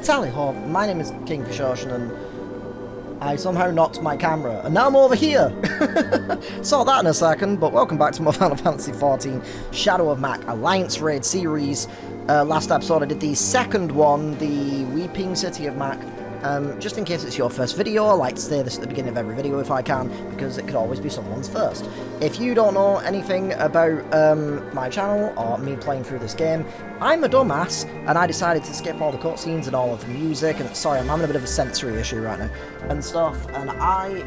Tally ho, my name is KingFishOcean and I somehow knocked my camera and now I'm over here. Saw that in a second, but welcome back to my Final Fantasy XIV Shadow of Mmach Alliance Raid series. Last episode I did the second one, the Weeping City of Mmach. Just in case it's your first video, I like to say this at the beginning of every video if I can, because it could always be someone's first. If you don't know anything about my channel or me playing through this game, I'm a dumbass, and I decided to skip all the cutscenes and all of the music, and sorry, I'm having a bit of a sensory issue right now, and stuff, and I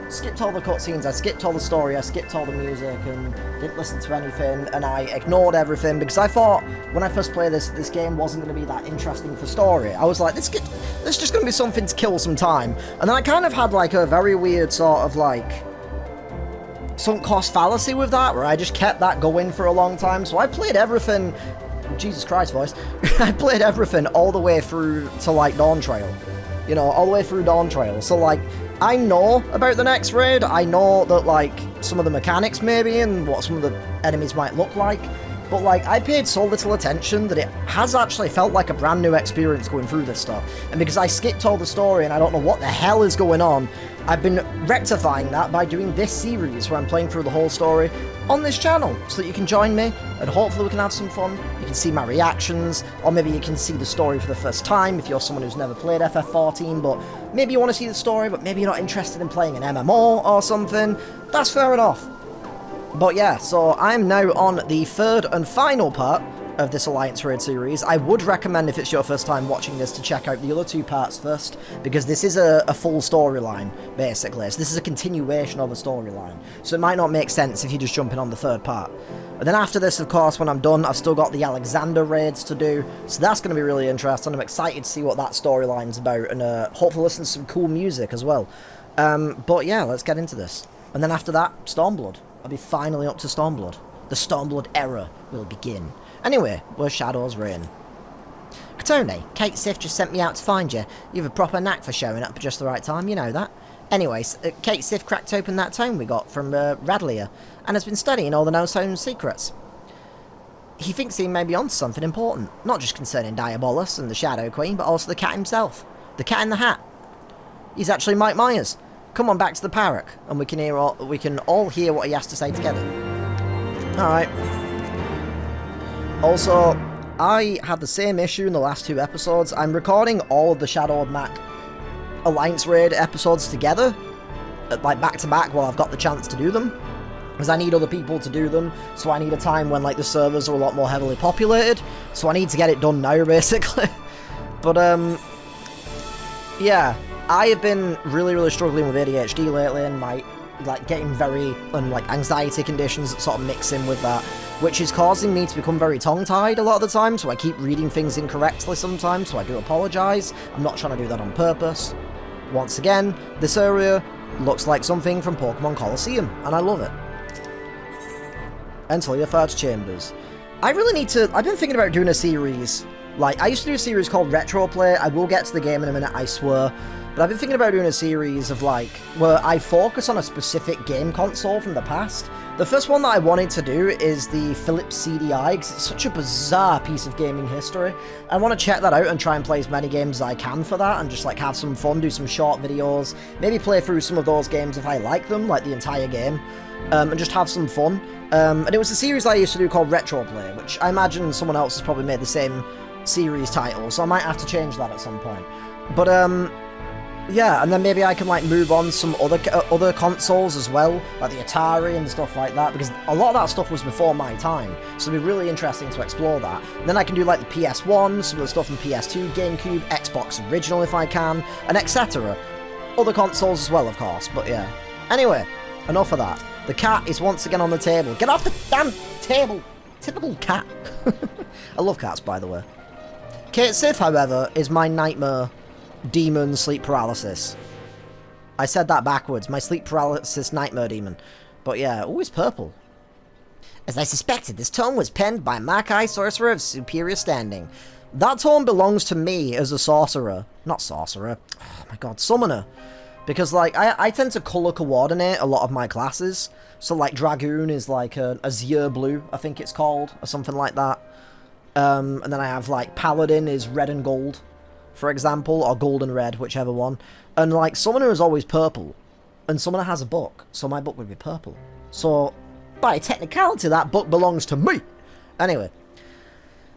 skipped all the cutscenes, I skipped all the story, I skipped all the music, and didn't listen to anything, and I ignored everything, because I thought, when I first played this game wasn't going to be that interesting for story. I was like, this is just going to be something to kill some time. And then I kind of had, like, a very weird sort of, like, sunk cost fallacy with that, where I just kept that going for a long time, so I played everything, Jesus Christ voice, I played everything all the way through to, like, Dawn Trail. You know, all the way through Dawn Trail, so, like, I know about the next raid, I know that, like, some of the mechanics maybe, and what some of the enemies might look like, but, like, I paid so little attention that it has actually felt like a brand new experience going through this stuff, and because I skipped all the story and I don't know what the hell is going on, I've been rectifying that by doing this series where I'm playing through the whole story on this channel, so that you can join me, and hopefully we can have some fun. You can see my reactions, or maybe you can see the story for the first time if you're someone who's never played FF14, but maybe you want to see the story, but maybe you're not interested in playing an MMO or something. That's fair enough. But yeah, so I'm now on the third and final part of this Alliance Raid series. I would recommend, if it's your first time watching this, to check out the other two parts first, because this is a full storyline, basically. So this is a continuation of a storyline. So it might not make sense if you're just jumping on the third part. And then after this, of course, when I'm done, I've still got the Alexander raids to do, so that's going to be really interesting. I'm excited to see what that storyline's about, and hopefully listen to some cool music as well. But yeah, let's get into this. And then after that, Stormblood. I'll be finally up to Stormblood. The Stormblood era will begin. Anyway, where shadows reign. Katone, Kate Sith just sent me out to find you. You have a proper knack for showing up at just the right time, you know that. Anyways, Kate Sith cracked open that tome we got from Radlia, and has been studying all the no-tome secrets. He thinks he may be onto something important, not just concerning Diabolus and the Shadow Queen, but also the cat himself. The Cat in the Hat. He's actually Mike Myers. Come on back to the Parrock, and we can all hear what he has to say together. Alright. Also, I had the same issue in the last two episodes. I'm recording all of the Shadow of Mmach Alliance Raid episodes together, like back to back, while I've got the chance to do them, because I need other people to do them, so I need a time when, like, the servers are a lot more heavily populated, so I need to get it done now, basically. But, yeah, I have been really struggling with ADHD lately, and my, like, getting very, like, anxiety conditions that sort of mix in with that, which is causing me to become very tongue-tied a lot of the time, so I keep reading things incorrectly sometimes, so I do apologise. I'm not trying to do that on purpose. Once again, this area looks like something from Pokemon Colosseum, and I love it. Enter your third chambers. I really need to... I've been thinking about doing a series. Like, I used to do a series called Retroplay. I will get to the game in a minute, I swear. But I've been thinking about doing a series of, like, where I focus on a specific game console from the past. The first one that I wanted to do is the Philips CDI, because it's such a bizarre piece of gaming history. I want to check that out and try and play as many games as I can for that, and just, like, have some fun, do some short videos, maybe play through some of those games if I like them, like the entire game, and just have some fun. And it was a series I used to do called Retroplay, which I imagine someone else has probably made the same series title, so I might have to change that at some point. But, yeah, and then maybe I can, like, move on some other consoles as well, like the Atari and stuff like that, because a lot of that stuff was before my time, so it'd be really interesting to explore that. And then I can do, like, the PS1, some of the stuff from PS2, GameCube, Xbox Original if I can, and etc. Other consoles as well, of course, but yeah. Anyway, enough of that. The cat is once again on the table. Get off the damn table! Typical cat. I love cats, by the way. Kate Sith, however, is my nightmare demon sleep paralysis. I said that backwards. My sleep paralysis nightmare demon. But yeah, always purple. As I suspected, this tome was penned by Makai, sorcerer of superior standing. That tome belongs to me as a sorcerer. Not sorcerer. Oh my god, summoner. Because, like, I tend to colour coordinate a lot of my classes. So, like, Dragoon is like a azure blue, I think it's called, or something like that. And then I have, like, Paladin is red and gold. for example, or golden red, whichever one. And, like, summoner is always purple. And summoner has a book, so my book would be purple. So, by technicality, that book belongs to me! Anyway.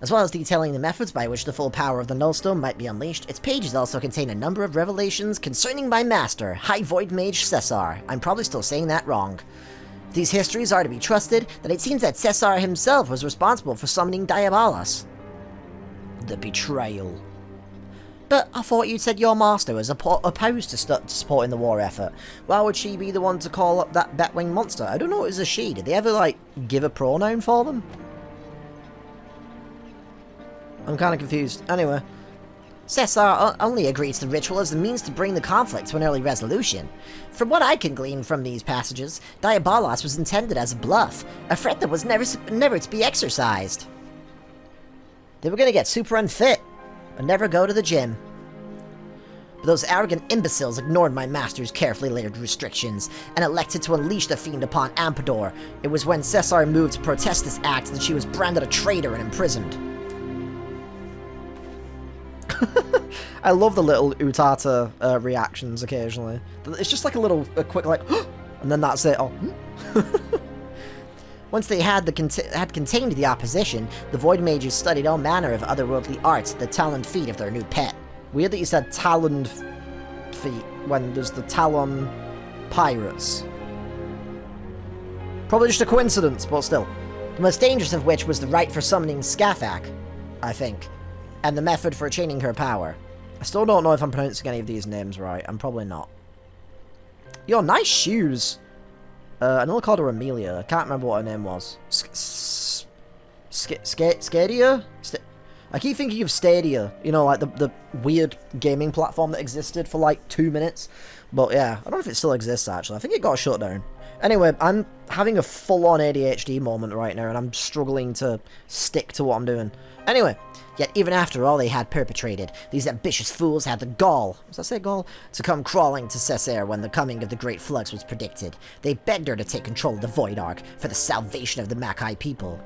As well as detailing the methods by which the full power of the Nullstone might be unleashed, its pages also contain a number of revelations concerning my master, High Void Mage Cesar. I'm probably still saying that wrong. If these histories are to be trusted, then it seems that Cesar himself was responsible for summoning Diabolos. The betrayal. But I thought you said your master was opposed to supporting the war effort. Why would she be the one to call up that Batwing monster? I don't know, it was a she. Did they ever, like, give a pronoun for them? I'm kind of confused. Anyway. Cesar only agreed to the ritual as the means to bring the conflict to an early resolution. From what I can glean from these passages, Diabolos was intended as a bluff, a threat that was never to be exercised. They were going to get super unfit, and never go to the gym. But those arrogant imbeciles ignored my master's carefully layered restrictions, and elected to unleash the fiend upon Ampador. It was when Cesar moved to protest this act that she was branded a traitor and imprisoned. I love the little Utata reactions occasionally. It's just like a quick like, and then that's it. Oh. Once they had contained the opposition, the Void Mages studied all manner of otherworldly arts at the taloned feet of their new pet. Weird that you said taloned feet when there's the Talon Pirates. Probably just a coincidence, but still. The most dangerous of which was the rite for summoning Scaith, I think, and the method for chaining her power. I still don't know if I'm pronouncing any of these names right. I'm probably not. Yo, nice shoes. I nearly called her Amelia. I can't remember what her name was. Stadia? I keep thinking of Stadia. You know, like the weird gaming platform that existed for like 2 minutes. But yeah, I don't know if it still exists actually. I think it got shut down. Anyway, I'm having a full-on ADHD moment right now, and I'm struggling to stick to what I'm doing. Anyway, yet even after all they had perpetrated, these ambitious fools had the gall, does that say gall? To come crawling to Cesar when the coming of the Great Flux was predicted. They begged her to take control of the Void Ark for the salvation of the Mmach people.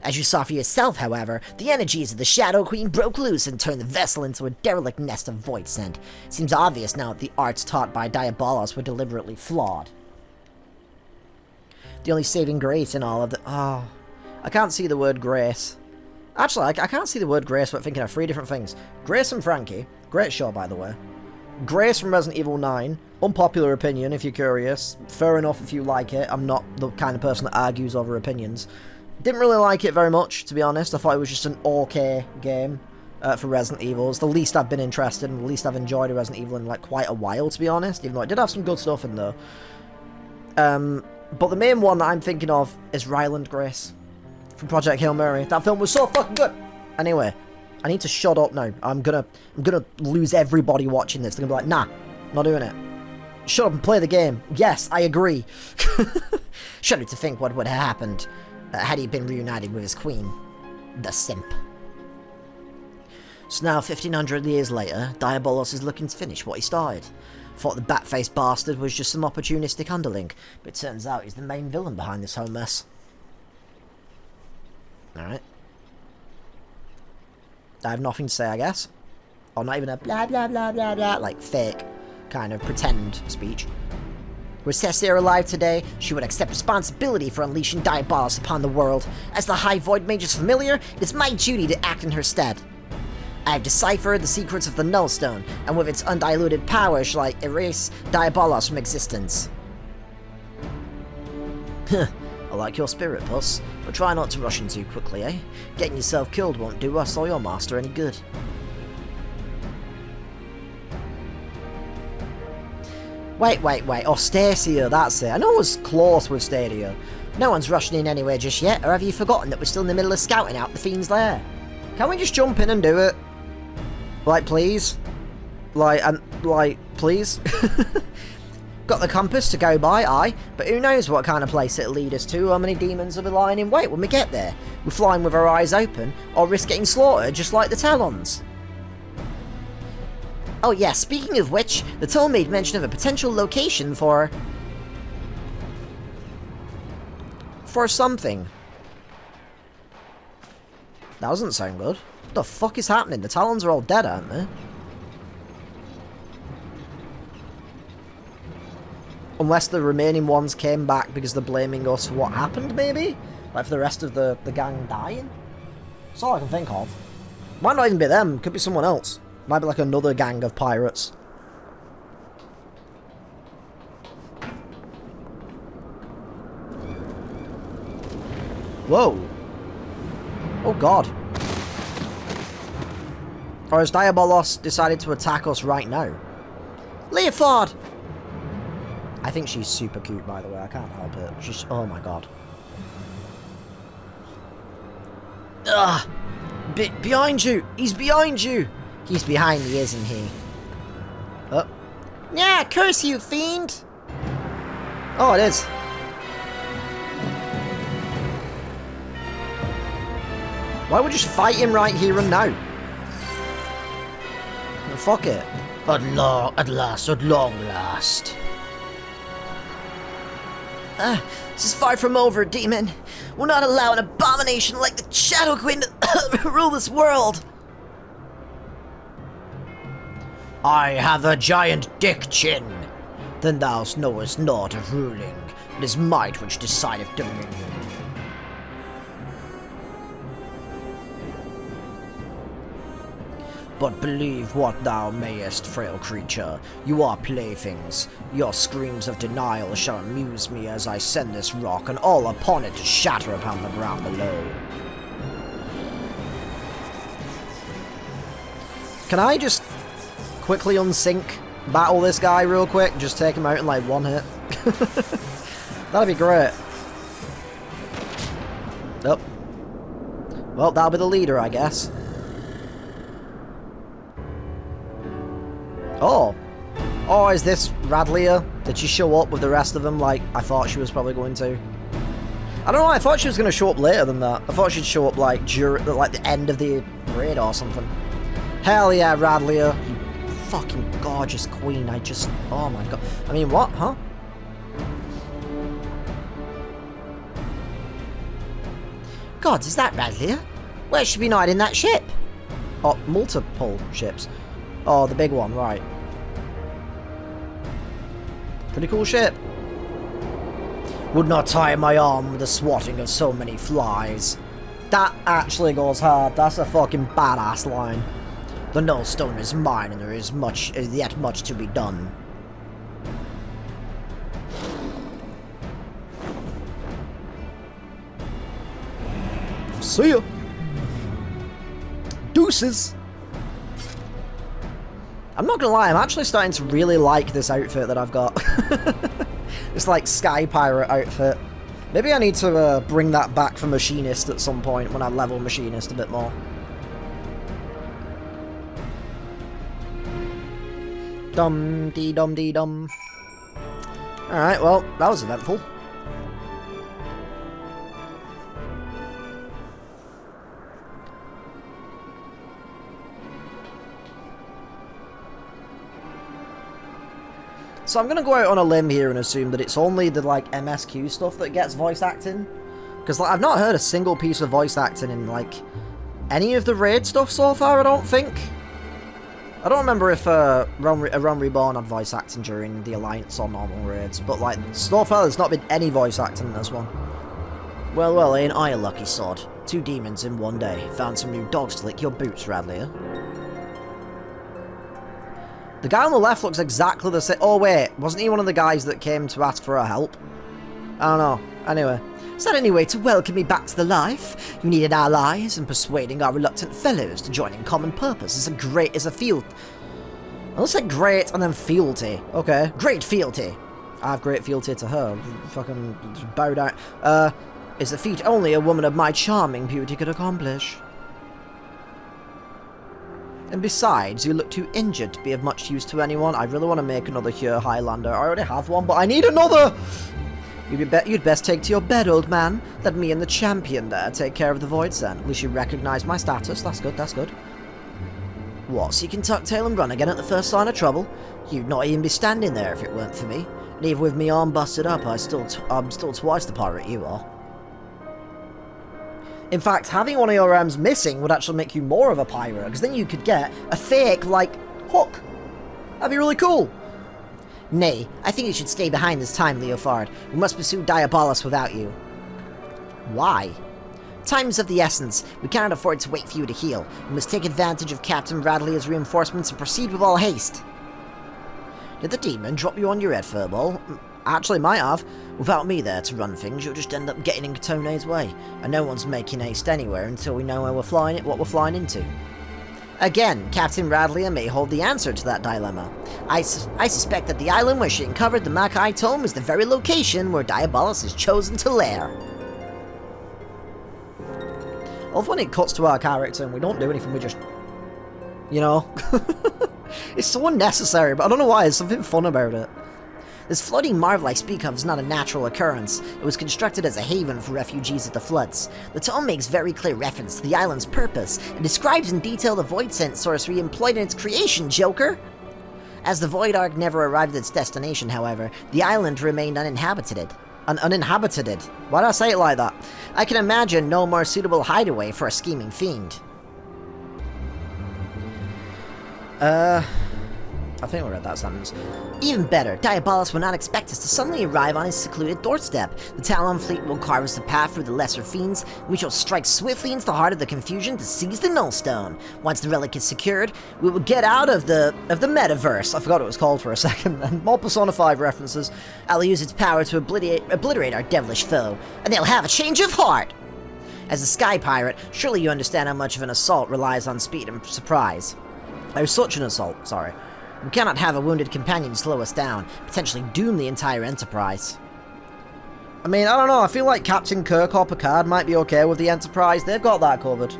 As you saw for yourself, however, the energies of the Shadow Queen broke loose and turned the vessel into a derelict nest of void scent. Seems obvious now that the arts taught by Diabolos were deliberately flawed. The only saving grace in all of the... Oh, I can't see the word grace. Actually, I can't see the word grace without thinking of 3 different things. Grace and Frankie. Great show, by the way. Grace from Resident Evil 9. Unpopular opinion, if you're curious. Fair enough if you like it. I'm not the kind of person that argues over opinions. Didn't really like it very much, to be honest. I thought it was just an okay game for Resident Evil. It's the least I've been interested in, the least I've enjoyed a Resident Evil in like quite a while, to be honest. Even though it did have some good stuff in there. But the main one that I'm thinking of is Ryland Grace from Project Hail Mary. That film was so fucking good. Anyway, I need to shut up now. I'm gonna lose everybody watching this. They're gonna be like, nah, not doing it. Shut up and play the game. Yes, I agree. Shudder to think what would have happened had he been reunited with his queen, the simp. So now, 1500 years later, Diabolos is looking to finish what he started. Thought the bat-faced bastard was just some opportunistic underling, but it turns out he's the main villain behind this whole mess. Alright. I have nothing to say, I guess. Or not even a blah blah blah blah blah, like fake, kind of pretend speech. Were Cesar alive today, she would accept responsibility for unleashing Diabolos upon the world. As the High Void Mage's familiar, it is my duty to act in her stead. I have deciphered the secrets of the Nullstone, and with its undiluted power shall I erase Diabolos from existence. I like your spirit, Puss, but try not to rush in too quickly, eh? Getting yourself killed won't do us or your master any good. Wait. Oh, Stacia, that's it. I know I was close with Stadia. No one's rushing in anywhere just yet, or have you forgotten that we're still in the middle of scouting out the Fiend's lair? Can't we just jump in and do it? Like, please? Please? Got the compass to go by, aye, but who knows what kind of place it'll lead us to, how many demons will be lying in wait when we get there. We're flying with our eyes open, or risk getting slaughtered just like the Talons. Oh yeah, speaking of which, the toll made mention of a potential location for something. That doesn't sound good. What the fuck is happening? The Talons are all dead, aren't they? Unless the remaining ones came back because they're blaming us for what happened, maybe? Like for the rest of the gang dying? That's all I can think of. Might not even be them. Could be someone else. Might be like another gang of pirates. Whoa. Oh god. Or has Diabolos decided to attack us right now? Leofard! I think she's super cute, by the way. I can't help it. She's... oh my god. Ugh! Behind you! He's behind you! He's behind me, isn't he? Oh. Yeah, curse you, fiend! Oh, it is. Why would we just fight him right here and now? Well, fuck it. At long last. This is far from over, demon. We'll not allow an abomination like the Shadow Queen to rule this world. I have a giant dick chin. Then thou knowest not of ruling. It is might which decideth dominion. But believe what thou mayest, frail creature. You are playthings. Your screams of denial shall amuse me as I send this rock and all upon it to shatter upon the ground below. Can I just quickly unsync battle this guy real quick? Just take him out in like one hit. That'd be great. Oh. Well, that'll be the leader, I guess. Oh. Oh, is this Radlia? Did she show up with the rest of them like I thought she was probably going to? I don't know, I thought she was going to show up later than that. I thought she'd show up like during like the end of the raid or something. Hell yeah, Radlia. You fucking gorgeous queen. I just... oh my god. I mean, what? Huh? Gods, is that Radlia? Where should we not in that ship? Oh, multiple ships. Oh, the big one, right. Pretty cool ship. Would not tie my arm with the swatting of so many flies. That actually goes hard. That's a fucking badass line. The nullstone is mine and there is yet much to be done. See ya. Deuces. I'm not gonna lie, I'm actually starting to really like this outfit that I've got. It's like Sky Pirate outfit. Maybe I need to bring that back for Machinist at some point when I level Machinist a bit more. Dum-dee-dum-dee-dum. Alright, well, that was eventful. So I'm going to go out on a limb here and assume that it's only the, like, MSQ stuff that gets voice acting. Because, like, I've not heard a single piece of voice acting in, like, any of the raid stuff so far, I don't think. I don't remember if A Realm Reborn had voice acting during the Alliance or normal raids, but, like, so far there's not been any voice acting in this one. Well, well, ain't I a lucky sod? 2 demons in one day. Found some new dogs to lick your boots, Radlia. The guy on the left looks exactly the same. Oh, wait. Wasn't he one of the guys that came to ask for our help? I don't know. Anyway. Is that any way to welcome me back to the life? You needed allies, and persuading our reluctant fellows to join in common purpose is a field. I will say great and then fealty. Okay. Great fealty. I have great fealty to her. Fucking bow down. Is a feat only a woman of my charming beauty could accomplish. And besides, you look too injured to be of much use to anyone. I really want to make another Here Highlander. I already have one, but I need another! You'd best take to your bed, old man. Let me and the champion there take care of the voids then. At least you recognise my status. That's good, that's good. What, so you can tuck tail and run again at the first sign of trouble? You'd not even be standing there if it weren't for me. And even with me arm busted up, I'm still twice the pirate you are. In fact, having one of your arms missing would actually make you more of a pirate, because then you could get a fake, like, hook. That'd be really cool. Nay, I think you should stay behind this time, Leofard. We must pursue Diabolus without you. Why? Time is of the essence. We cannot afford to wait for you to heal. We must take advantage of Captain Radley's reinforcements and proceed with all haste. Did the demon drop you on your head, Furball? Actually, might have. Without me there to run things, you'll just end up getting in Katone's way. And no one's making haste anywhere until we know where we're flying, what we're flying into. Again, Captain Radley may hold the answer to that dilemma. I suspect that the island where she uncovered the Mmach tome is the very location where Diabolus has chosen to lair. I love when it cuts to our character and we don't do anything, we just... You know? It's so unnecessary, but I don't know why, there's something fun about it. This floating marvel I speak of is not a natural occurrence. It was constructed as a haven for refugees at the floods. The tome makes very clear reference to the island's purpose, and describes in detail the void sense sorcery employed in its creation, Joker! As the Void Ark never arrived at its destination, however, the island remained uninhabited. Uninhabited. Why did I say it like that? I can imagine no more suitable hideaway for a scheming fiend. I think we read that sentence. Even better, Diabolus will not expect us to suddenly arrive on his secluded doorstep. The Talon fleet will carve us a path through the lesser fiends. We shall strike swiftly into the heart of the confusion to seize the Nullstone. Once the relic is secured, we will get out of the metaverse. I forgot what it was called for a second. And more Persona 5 references. I'll use its power to obliterate our devilish foe, and they'll have a change of heart. As a sky pirate, surely you understand how much of an assault relies on speed and surprise. There's such an assault, sorry. We cannot have a wounded companion slow us down, potentially doom the entire Enterprise. I mean, I don't know, I feel like Captain Kirk or Picard might be okay with the Enterprise, they've got that covered.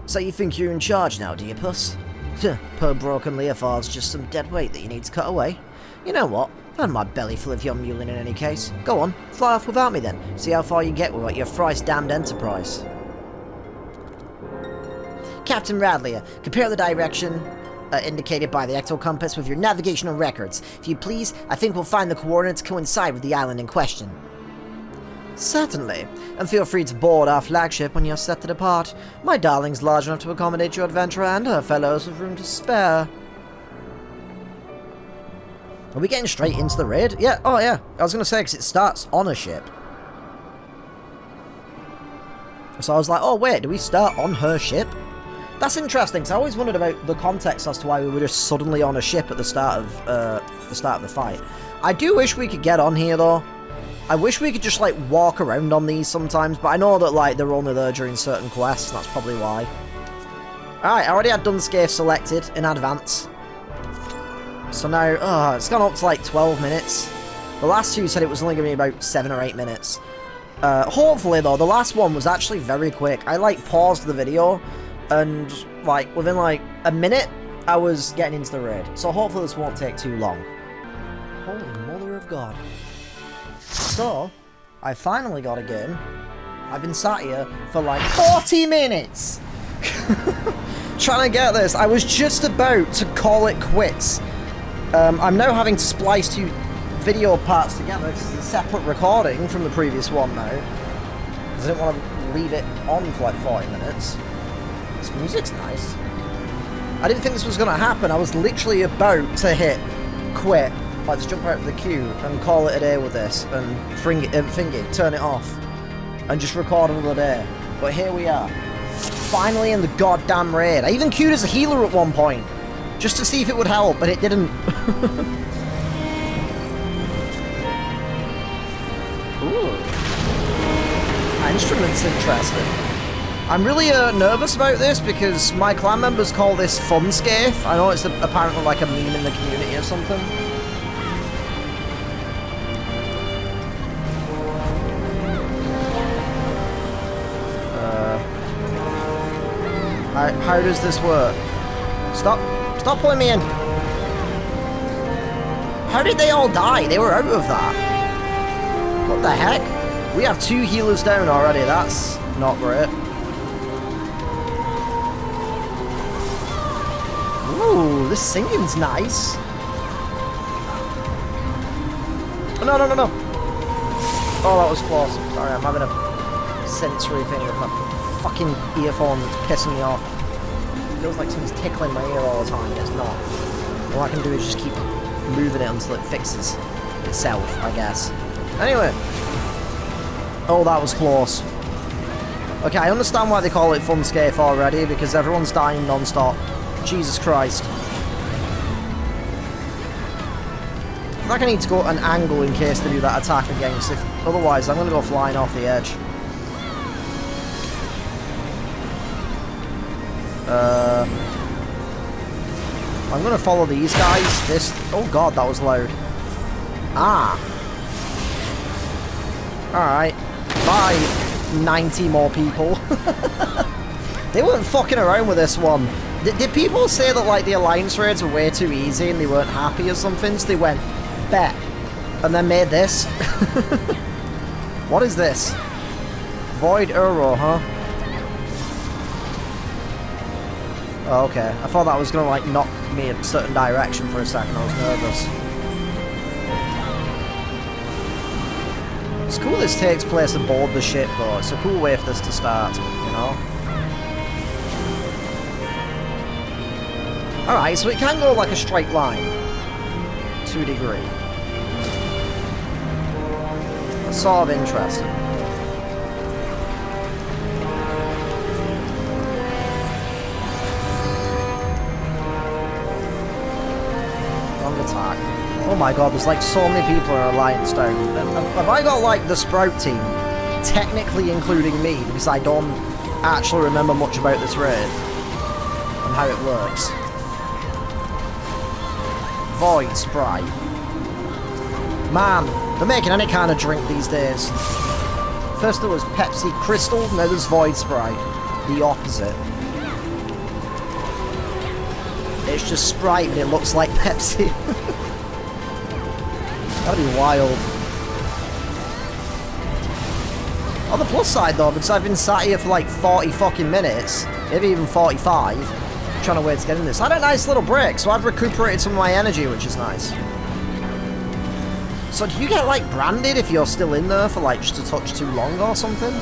So you think you're in charge now, do you, Puss? Poor broken Leofard's just some dead weight that you need to cut away. You know what, I've had my belly full of your mewling in any case. Go on, fly off without me then, see how far you get with your thrice-damned Enterprise. Captain Radley, compare the direction indicated by the ecto compass with your navigational records. If you please, I think we'll find the coordinates coincide with the island in question. Certainly, and feel free to board our flagship when you're set to depart. My darling's large enough to accommodate your adventurer and her fellows with room to spare. Are we getting straight into the raid? Yeah, oh yeah. I was going to say, because it starts on a ship. So I was like, oh wait, do we start on her ship? That's interesting, because I always wondered about the context as to why we were just suddenly on a ship at the start of the fight. I do wish we could get on here, though. I wish we could just, like, walk around on these sometimes, but I know that, like, they're only there during certain quests, and that's probably why. Alright, I already had done Scaith selected in advance. So now, it's gone up to, like, 12 minutes. The last two said it was only going to be about 7 or 8 minutes. Hopefully, though, the last one was actually very quick. I, like, paused the video, and, like, within, like, a minute, I was getting into the raid. So hopefully this won't take too long. Holy mother of God. So, I finally got a game. I've been sat here for, like, 40 minutes! Trying to get this. I was just about to call it quits. I'm now having to splice two video parts together. This is a separate recording from the previous one now. Because I didn't want to leave it on for, like, 40 minutes. This music's nice. I didn't think this was going to happen. I was literally about to hit quit, like to jump out of the queue and call it a day with this and thingy, turn it off and just record another day. But here we are, finally in the goddamn raid. I even queued as a healer at one point just to see if it would help, but it didn't. Ooh, that instrument's interesting. I'm really nervous about this because my clan members call this Fun Scaith. I know it's apparently like a meme in the community or something. How does this work? Stop pulling me in. How did they all die? They were out of that. What the heck? We have 2 healers down already. That's not great. Ooh, this singing's nice. Oh, no. Oh, that was close. Sorry, I'm having a sensory thing with my fucking earphone that's pissing me off. It feels like someone's tickling my ear all the time, and it's not. All I can do is just keep moving it until it fixes itself, I guess. Anyway. Oh, that was close. Okay, I understand why they call it Fun Scaith already, because everyone's dying non-stop. Jesus Christ. I feel like I need to go at an angle in case they do that attack again, because otherwise I'm going to go flying off the edge. I'm going to follow these guys. This... Oh god, that was loud. Ah. Alright. Bye, 90 more people. They weren't fucking around with this one. Did people say that, like, the alliance raids were way too easy and they weren't happy or something? So they went, bet. And then made this. What is this? Void Uro, huh? Oh, okay. I thought that was gonna, like, knock me in a certain direction for a second. I was nervous. It's cool this takes place aboard the ship, though. It's a cool way for this to start, you know? Alright, so it can go like a straight line. To a degree. That's sort of interesting. Long attack. Oh my god, there's like so many people in Alliance down. Have I got like the Sprout team, technically including me, because I don't actually remember much about this raid and how it works. Void Sprite. Man, they're making any kind of drink these days. First there was Pepsi Crystal, now there's Void Sprite. The opposite. It's just Sprite, but it looks like Pepsi. That'd be wild. On the plus side though, because I've been sat here for like 40 fucking minutes, maybe even 45, trying to wait to get in this. I had a nice little break, so I've recuperated some of my energy, which is nice. So do you get like branded if you're still in there for like just a touch too long or something?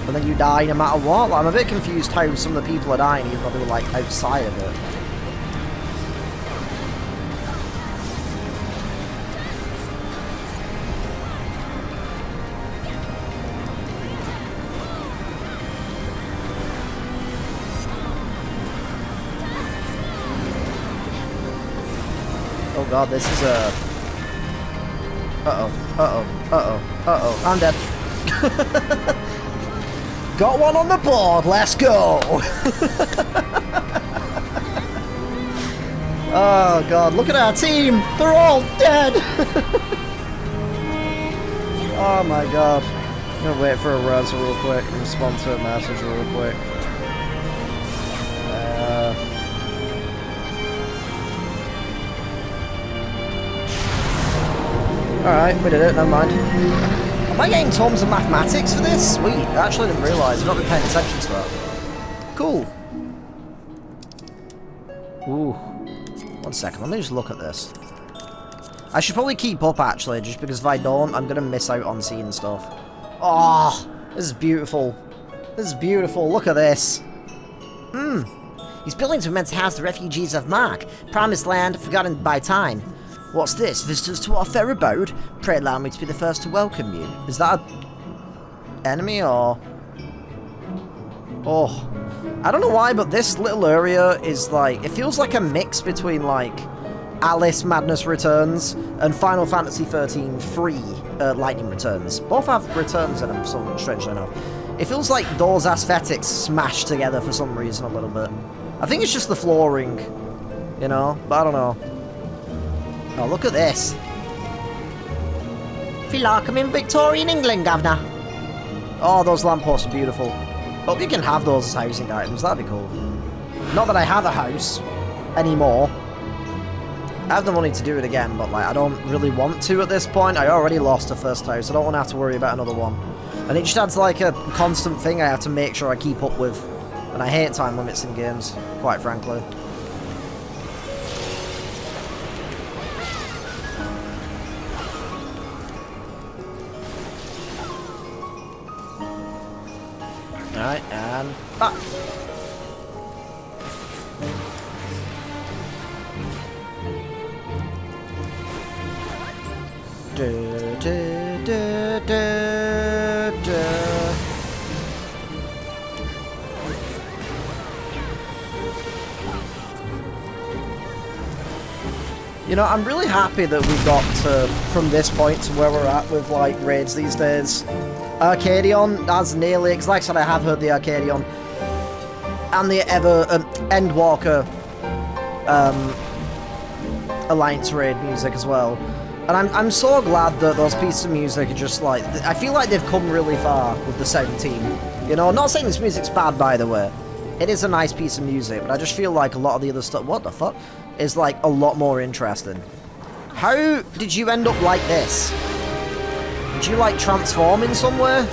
And then you die no matter what? Like, I'm a bit confused how some of the people are dying even though they were like outside of it. Oh god, this is a... Uh-oh. I'm dead. Got one on the board, let's go! Oh god, look at our team! They're all dead! Oh my god. I'm gonna wait for a res real quick and respond to a message real quick. Alright, we did it, never mind. Am I getting tomes of mathematics for this? Sweet, I actually didn't realise, I've not been paying attention to that. Cool. Ooh. 1 second, let me just look at this. I should probably keep up actually, just because if I don't, I'm gonna miss out on seeing stuff. Oh, this is beautiful. This is beautiful, look at this. These buildings were meant to house the refugees of Mmach, promised land forgotten by time. What's this? Visitors to our fair abode? Pray allow me to be the first to welcome you. Is that an enemy or... Oh. I don't know why, but this little area is like... It feels like a mix between like Alice Madness Returns and Final Fantasy XIII Free Lightning Returns. Both have returns in them, so strangely enough. It feels like those aesthetics smashed together for some reason a little bit. I think it's just the flooring, you know? But I don't know. Oh, look at this. Feel like I'm in Victorian England, Governor. Oh, those lampposts are beautiful. Hope you can have those as housing items. That'd be cool. Not that I have a house anymore. I have the money to do it again, but like I don't really want to at this point. I already lost a first house. I don't want to have to worry about another one. And it just adds like a constant thing I have to make sure I keep up with. And I hate time limits in games, quite frankly. Alright, and back. You know, I'm really happy that we got to, from this point to where we're at with, like, raids these days. Arcadion, that's nearly, because like I said, I have heard the Arcadion and the Endwalker Alliance raid music as well. And I'm so glad that those pieces of music are just, like, I feel like they've come really far with the sound team. You know, I'm not saying this music's bad, by the way. It is a nice piece of music, but I just feel like a lot of the other stuff, what the fuck, is like a lot more interesting. How did you end up like this? Did you like transform in somewhere?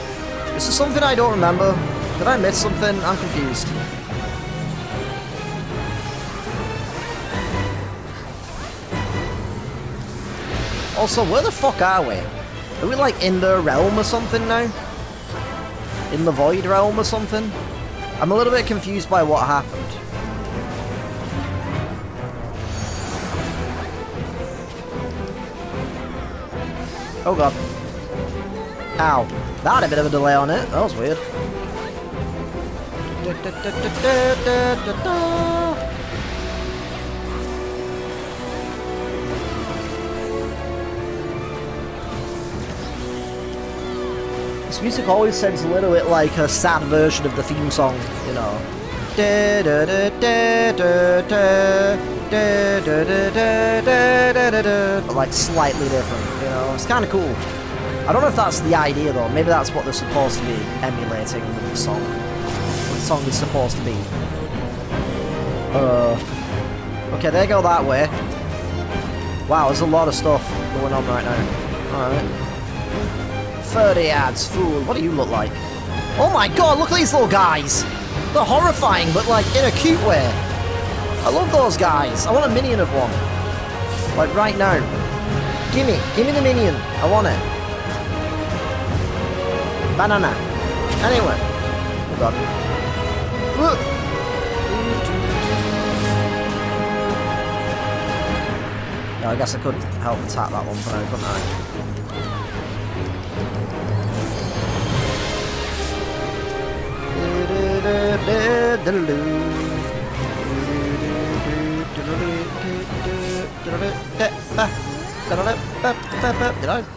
Is there something I don't remember? Did I miss something? I'm confused. Also, where the fuck are we? Are we like in the realm or something now? In the void realm or something? I'm a little bit confused by what happened. Oh god. Ow. That had a bit of a delay on it. That was weird. This music always sounds a little bit like a sad version of the theme song, you know. But like slightly different, you know. It's kind of cool. I don't know if that's the idea though. Maybe that's what they're supposed to be emulating with the song. What the song is supposed to be. Okay, they go that way. Wow, there's a lot of stuff going on right now. Alright. 30 ads, fool. What do you look like? Oh my god, look at these little guys! They're horrifying, but like in a cute way. I love those guys. I want a minion of one. Like right now. Gimme the minion. I want it. Banana. Anyway. Oh god. Look! Yeah, I guess I could help attack that one for now, couldn't I?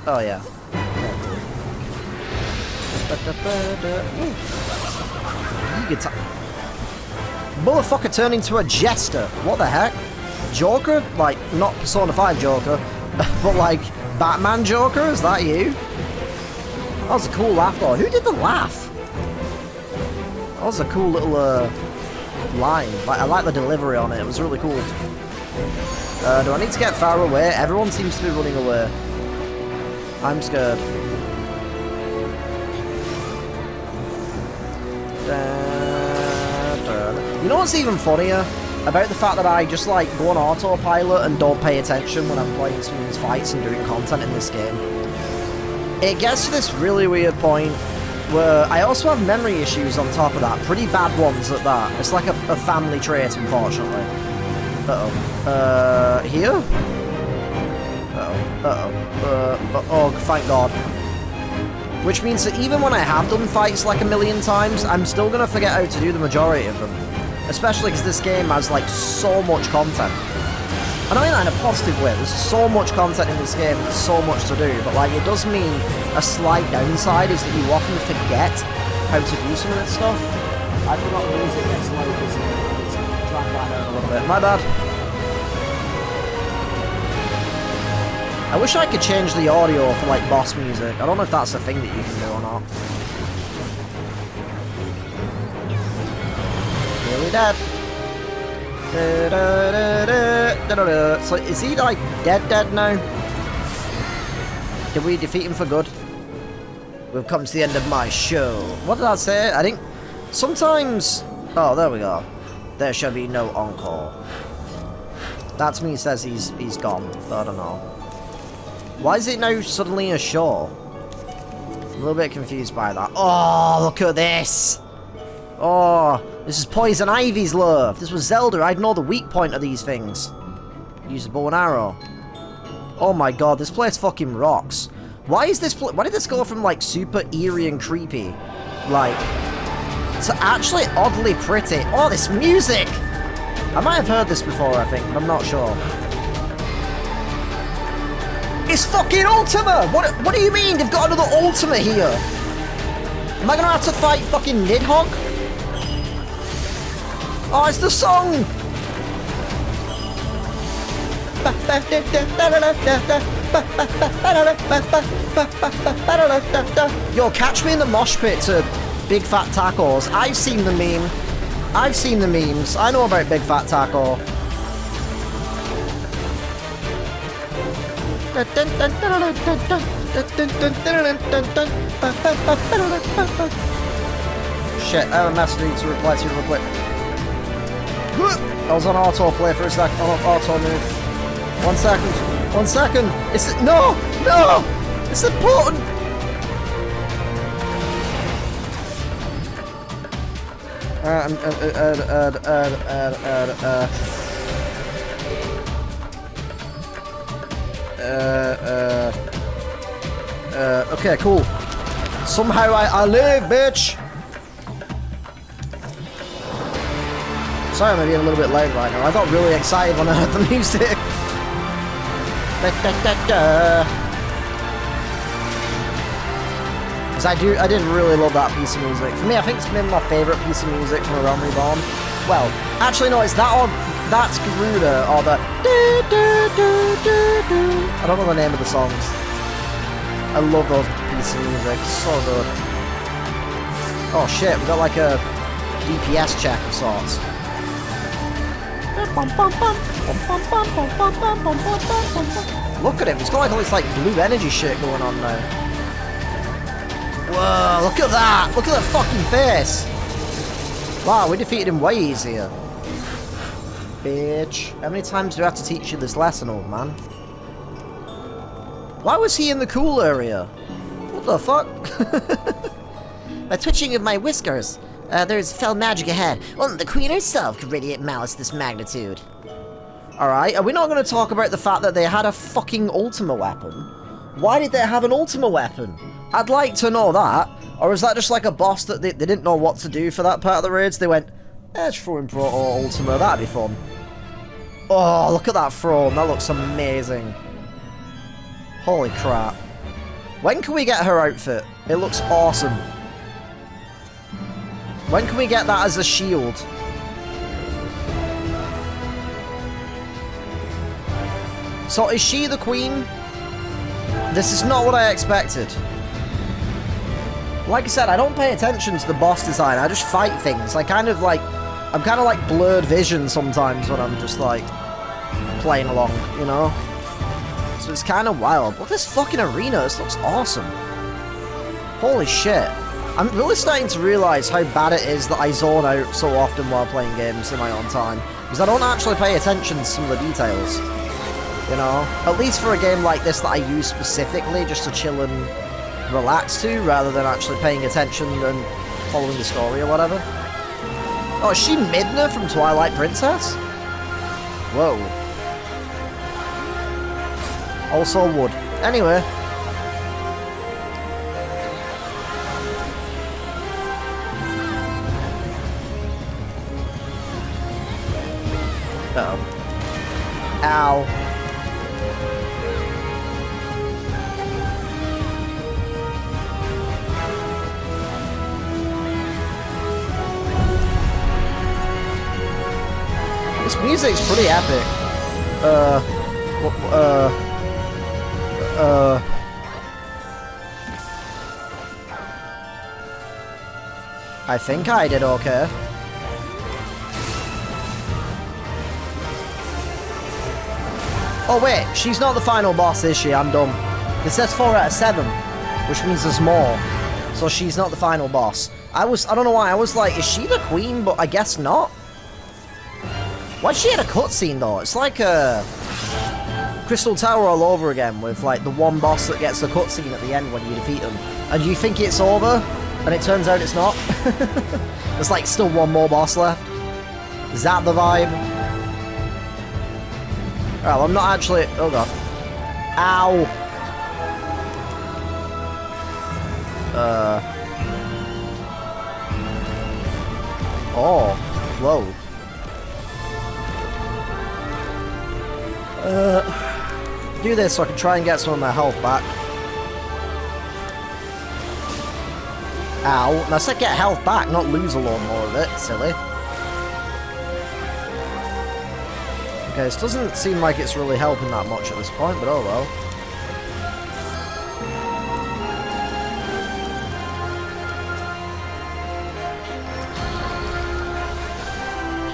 Oh yeah. Guitar. Motherfucker turned into a jester. What the heck? Joker? Like, not Persona 5 Joker, but like Batman Joker? Is that you? That was a cool laugh though. Who did the laugh? That was a cool little line. Like, I like the delivery on it. It was really cool. Do I need to get far away? Everyone seems to be running away. I'm scared. You know what's even funnier? About the fact that I just like go on autopilot and don't pay attention when I'm playing some of these fights and doing content in this game. It gets to this really weird point where I also have memory issues on top of that. Pretty bad ones at that. It's like a family trait, unfortunately. Uh-oh. Here? Uh-oh. Uh-oh. Oh, thank God. Which means that even when I have done fights like a million times, I'm still going to forget how to do the majority of them. Especially because this game has, like, so much content. I don't mean that in a positive way. There's so much content in this game, there's so much to do, but, like, it does mean a slight downside is that you often forget how to do some of this stuff. I forgot the music gets low because it's dragged that down a little bit. My bad. I wish I could change the audio for, like, boss music. I don't know if that's a thing that you can do or not. Nearly dead. So is he like dead now? Did we defeat him for good? We've come to the end of my show. What did I say? I think sometimes... Oh, there we go. There shall be no encore. That to me says he's gone. I don't know. Why is it now suddenly a show? I'm a little bit confused by that. Oh, look at this! Oh, this is Poison Ivy's lure. If this was Zelda, I'd know the weak point of these things. Use a bow and arrow. Oh my god, this place fucking rocks. Why is this why did this go from like super eerie and creepy, like, to actually oddly pretty? Oh, this music! I might have heard this before, I think, but I'm not sure. It's fucking Ultima! What do you mean they've got another Ultima here? Am I gonna have to fight fucking Nidhogg? Oh, it's the song! Yo, catch me in the mosh pit to Big Fat Tacos. I've seen the meme. I've seen the memes. I know about Big Fat Taco. Shit, I have a message to reply to real quick. I was on autoplay for a second. Auto move. 1 second. 1 second. It's no! No! It's important! Okay, cool. Somehow I live, bitch! Sorry, I'm being a little bit loud right now. I got really excited when I heard the music. Because I did really love that piece of music. For me, I think it's been my favourite piece of music from A Realm Reborn. Well, actually no, it's that or that's Garuda or the I don't know the name of the songs. I love those pieces of music, so good. Oh shit, we got like a DPS check of sorts. Look at him, he's got like all this like blue energy shit going on now. Whoa, look at that! Look at that fucking face! Wow, we defeated him way easier. Bitch. How many times do I have to teach you this lesson, old man? Why was he in the cool area? What the fuck? By twitching of my whiskers. There's fell magic ahead. Well, the queen herself could radiate malice this magnitude. Alright, are we not going to talk about the fact that they had a fucking Ultima weapon? Why did they have an Ultima weapon? I'd like to know that. Or is that just like a boss that they didn't know what to do for that part of the raids? They went, let's throw in Proto Ultima, that'd be fun. Oh, look at that throne, that looks amazing. Holy crap. When can we get her outfit? It looks awesome. When can we get that as a shield? So is she the queen? This is not what I expected. Like I said, I don't pay attention to the boss design, I just fight things. I'm kind of like blurred vision sometimes when I'm just like playing along, you know? So it's kind of wild. Look at this fucking arena, this looks awesome. Holy shit. I'm really starting to realise how bad it is that I zone out so often while playing games in my own time. Because I don't actually pay attention to some of the details. You know? At least for a game like this that I use specifically just to chill and relax to, rather than actually paying attention and following the story or whatever. Oh, is she Midna from Twilight Princess? Whoa. Also wood. Anyway. Uh-oh. Ow. This music's pretty epic. I think I did okay. Oh wait, she's not the final boss, is she? I'm dumb. It says 4 out of 7, which means there's more. So she's not the final boss. I don't know why, I was like, is she the queen? But I guess not. Why'd she had a cutscene though? It's like a Crystal Tower all over again with like the one boss that gets the cutscene at the end when you defeat them. And you think it's over, and it turns out it's not. There's like still one more boss left. Is that the vibe? Well, I'm not actually... Oh god. Ow! Oh. Whoa. do this so I can try and get some of my health back. Ow. And I said get health back, not lose a lot more of it. Silly. Okay, this doesn't seem like it's really helping that much at this point, but oh well.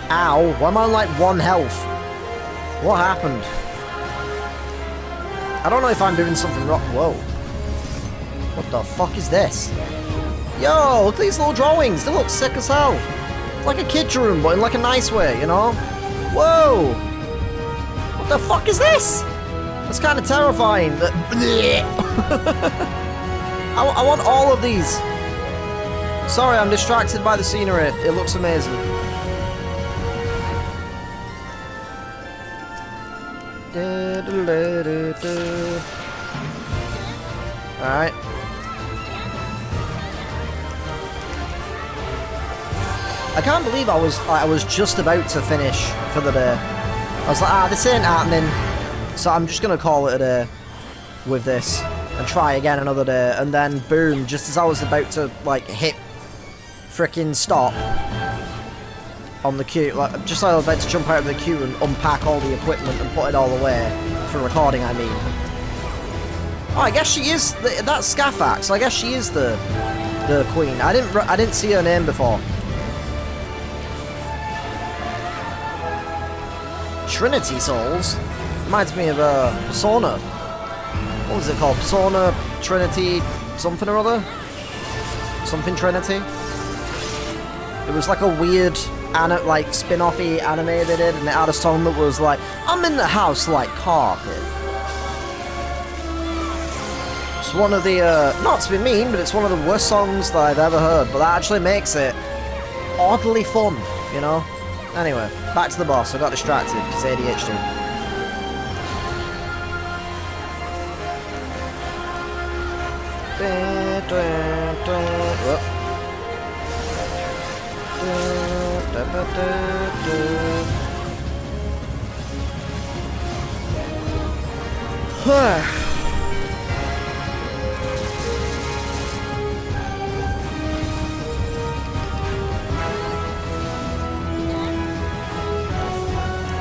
Ow, why am I on like 1 health? What happened? I don't know if I'm doing something wrong. Whoa. What the fuck is this? Yo, look at these little drawings. They look sick as hell. It's like a kid room, but in like a nice way, you know? Whoa. What the fuck is this? That's kind of terrifying. I want all of these. Sorry, I'm distracted by the scenery. It looks amazing. Alright. I can't believe I was just about to finish for the day. I was like, this ain't happening. So I'm just gonna call it a day with this and try again another day, and then boom, just as I was about to like hit frickin' stop on the queue, like just as I was about to jump out of the queue and unpack all the equipment and put it all away for recording, I mean. Oh, I guess she is. That's Scaith, so I guess she is the queen. I didn't see her name before. Trinity Souls reminds me of Persona. What was it called? Persona Trinity something or other? Something Trinity. It was like a weird like spin-offy anime they did, and it had a song that was like, I'm in the house like carpet. It's one of the, not to be mean, but it's one of the worst songs that I've ever heard, but that actually makes it oddly fun, you know? Anyway, back to the boss. I got distracted because ADHD.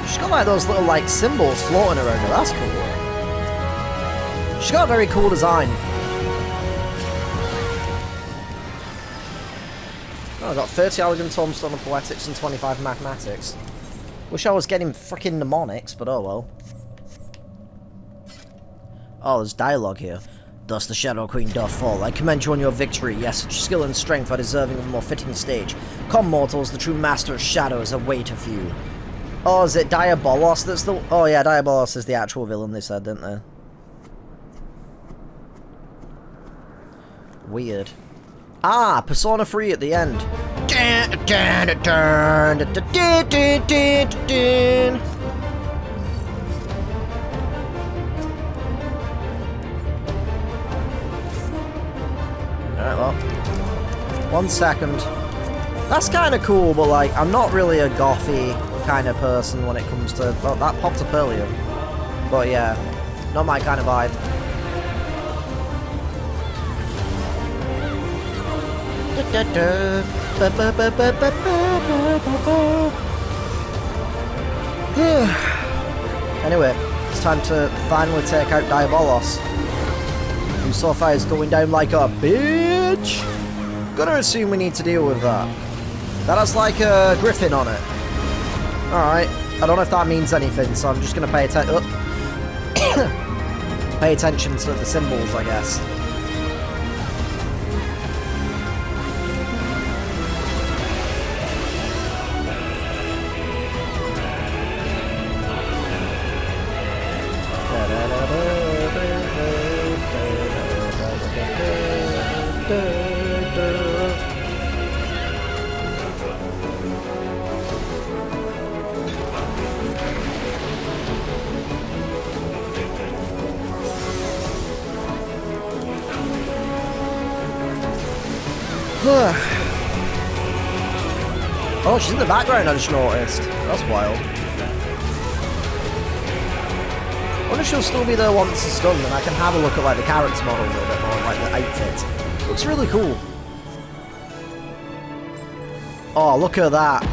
She's got like those little like symbols floating around her. That's cool. She's got a very cool design. Oh, I got 30 elegant tombstone of poetics and 25 mathematics. Wish I was getting frickin' mnemonics, but oh well. Oh, there's dialogue here. Thus the Shadow Queen doth fall. I commend you on your victory. Yes, such skill and strength are deserving of a more fitting stage. Come, mortals, the true master of shadows await of you. Oh, is it Diabolos that's the... Oh yeah, Diabolos is the actual villain, they said, didn't they? Weird. Ah, Persona 3 at the end. Alright, well. 1 second. That's kind of cool, but like, I'm not really a gothy kind of person when it comes to... Well, that popped up earlier. But yeah, not my kind of vibe. Anyway, it's time to finally take out Diabolos, who so far is going down like a bitch. Gonna assume we need to deal with that. That has like a griffin on it. Alright, I don't know if that means anything, so I'm just gonna pay attention. Pay attention to the symbols, I guess. Oh, she's in the background, I just noticed. That's wild. I wonder if she'll still be there once it's done, and I can have a look at like the character model a little bit more, like the outfit. Looks really cool. Oh, look at that.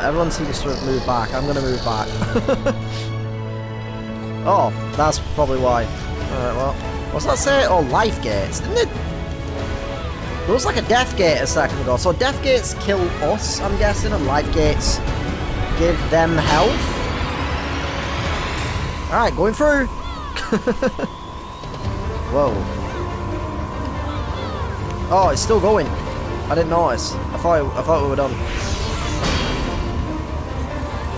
Everyone seems to have moved back. I'm gonna move back. Oh, that's probably why. Alright, well. What's that say? Oh, life gates. Didn't it? There was like a death gate a second ago. So death gates kill us, I'm guessing, and life gates give them health. Alright, going through. Whoa. Oh, it's still going. I didn't notice. I thought we were done.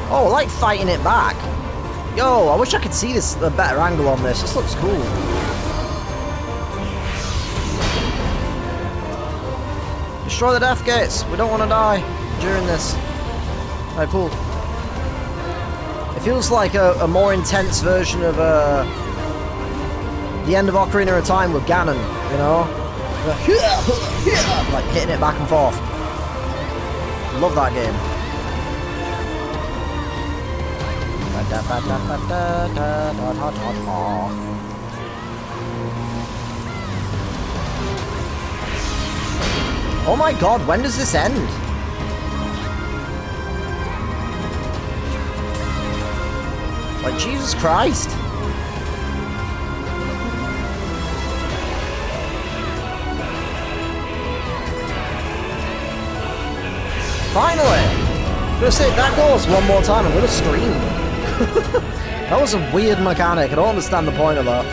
Oh, I like fighting it back. Yo, I wish I could see this a better angle on this. This looks cool. Destroy the death gates. We don't want to die during this. Alright, cool. It feels like a more intense version of the end of Ocarina of Time with Ganon, you know? Like hitting it back and forth. Love that game. Oh my god, when does this end? Like, Jesus Christ. Finally! I'm gonna say, if that goes one more time, I'm gonna scream. That was a weird mechanic. I don't understand the point of that.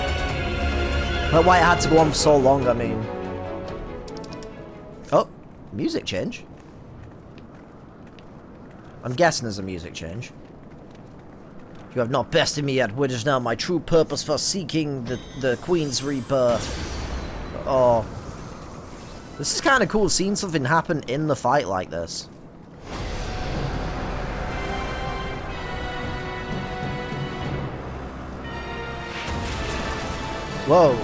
Like, why it had to go on for so long, I mean. Oh, music change? I'm guessing there's a music change. You have not bested me yet. What is now my true purpose for seeking the Queen's rebirth? Oh. This is kind of cool, seeing something happen in the fight like this. Whoa.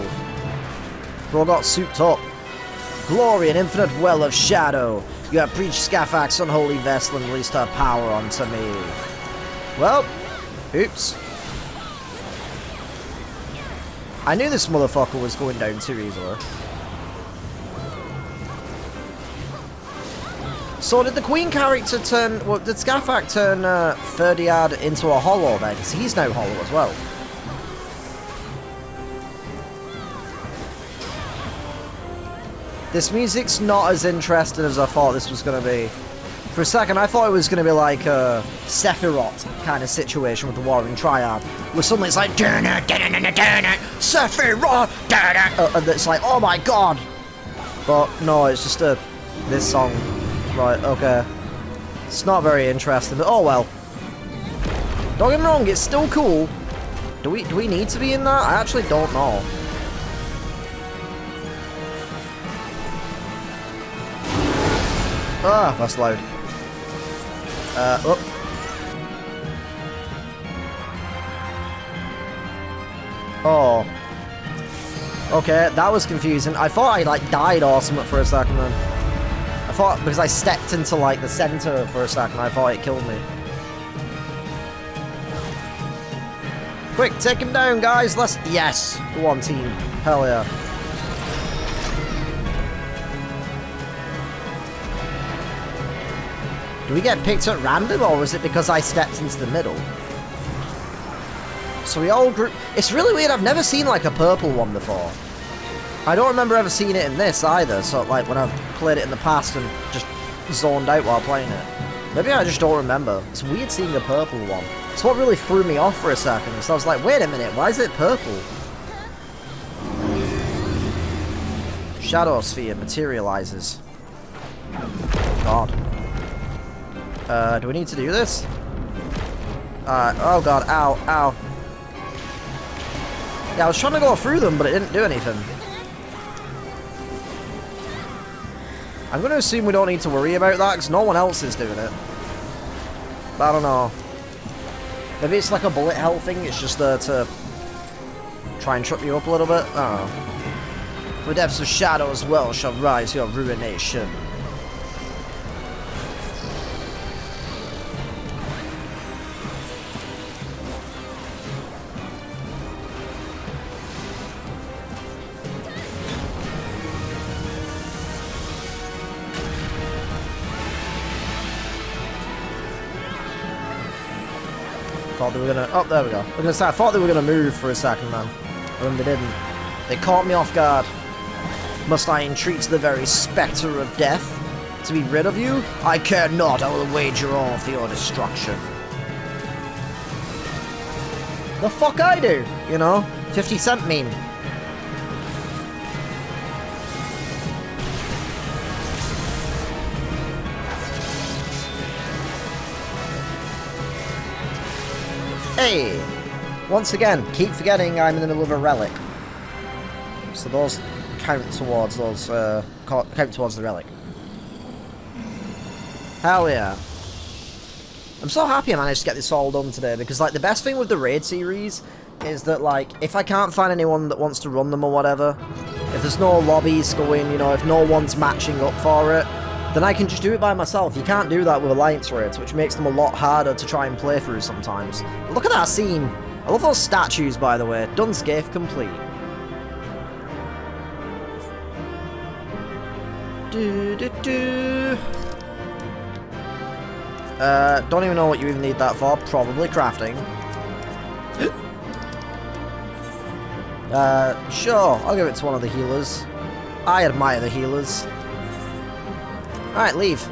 Bro got souped up. Glory, an infinite well of shadow. You have breached Scaith's unholy vessel and released her power onto me. Well, oops. I knew this motherfucker was going down too easily. So did the Queen character turn... Well, did Scaith turn Ferdiad into a hollow then? Because he's now hollow as well. This music's not as interesting as I thought this was going to be. For a second, I thought it was going to be like a Sephiroth kind of situation with the Warring Triad. Where suddenly it's like... Sephiroth! And it's like, oh my god! But no, it's just this song. Right, okay. It's not very interesting, but oh well. Don't get me wrong, it's still cool. Do we need to be in that? I actually don't know. Ah, that's loud. Oh. Oh. Okay, that was confusing. I thought I, like, died or something for a second then. I thought, because I stepped into, like, the center for a second, I thought it killed me. Quick, take him down, guys. Let's... Yes! Go on, team. Hell yeah. Do we get picked at random, or is it because I stepped into the middle? So we all group... It's really weird, I've never seen, like, a purple one before. I don't remember ever seeing it in this, either, so, like, when I've played it in the past and just zoned out while playing it. Maybe I just don't remember. It's weird seeing a purple one. It's what really threw me off for a second, so I was like, wait a minute, why is it purple? Shadow Sphere materializes. God. Do we need to do this? Oh god, ow, ow. Yeah, I was trying to go through them, but it didn't do anything. I'm going to assume we don't need to worry about that, because no one else is doing it. But I don't know. Maybe it's like a bullet hell thing, it's just there to try and trip you up a little bit. I don't know. The depths of shadow as well shall rise your ruination. Thought they were gonna... Oh, there we go. I was gonna say, I thought they were gonna move for a second, man. But then they didn't. They caught me off guard. Must I entreat the very spectre of death to be rid of you? I care not. I will wager all for your destruction. The fuck I do? You know? 50 Cent meme. Hey! Once again, keep forgetting I'm in the middle of a relic. So those count towards those, count towards the relic. Hell yeah. I'm so happy I managed to get this all done today, because, like, the best thing with the raid series is that, like, if I can't find anyone that wants to run them or whatever, if there's no lobbies going, you know, if no one's matching up for it, then I can just do it by myself. You can't do that with alliance raids, which makes them a lot harder to try and play through sometimes. But look at that scene. I love those statues, by the way. Done Scaith complete. Don't even know what you even need that for. Probably crafting. Sure, I'll give it to one of the healers. I admire the healers. Alright, leave.